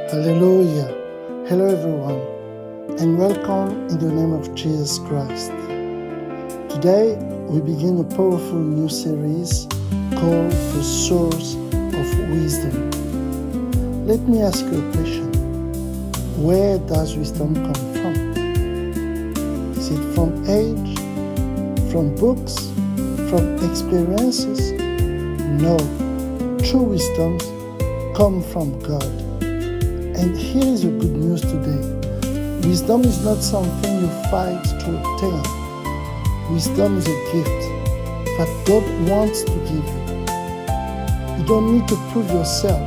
Hallelujah. Hello, everyone, and welcome in the name of Jesus Christ. Today, we begin a powerful new series called The Source of Wisdom. Let me ask you a question. Where does wisdom come from? Is it from age? From books? From experiences? No. True wisdom comes from God. And here is the good news today. Wisdom is not something you fight to obtain. Wisdom is a gift that God wants to give you. You don't need to prove yourself.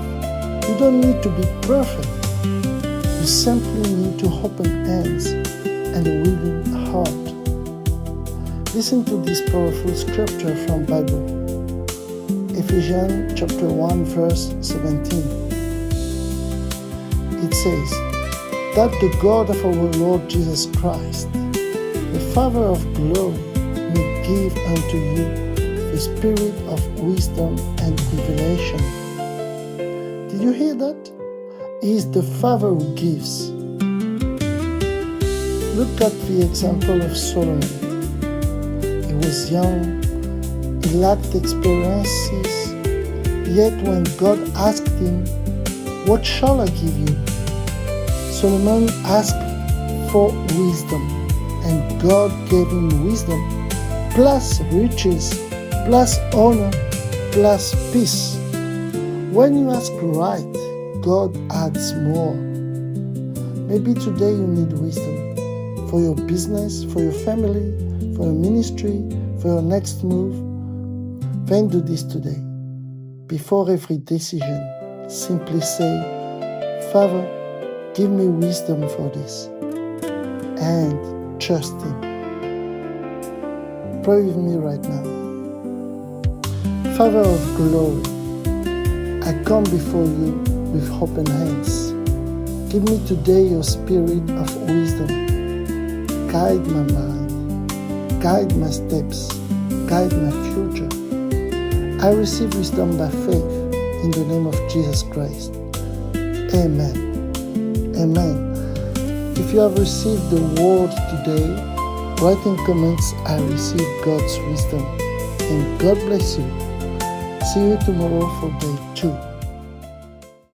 You don't need to be perfect. You simply need to open hands and a willing heart. Listen to this powerful scripture from Bible. Ephesians chapter 1 verse 17. It says, that the God of our Lord Jesus Christ, the Father of glory, may give unto you the spirit of wisdom and revelation. Did you hear that? He is the Father who gives. Look at the example of Solomon. He was young, he lacked experiences, yet when God asked him, what shall I give you? Solomon asked for wisdom, and God gave him wisdom, plus riches, plus honor, plus peace. When you ask right, God adds more. Maybe today you need wisdom for your business, for your family, for your ministry, for your next move. Then do this today. Before every decision, simply say, Father, give me wisdom for this, and trust Him. Pray with me right now. Father of glory, I come before you with open hands. Give me today your spirit of wisdom. Guide my mind, guide my steps, guide my future. I receive wisdom by faith in the name of Jesus Christ. Amen. Amen. If you have received the word today, write in comments, I receive God's wisdom. And God bless you. See you tomorrow for day 2.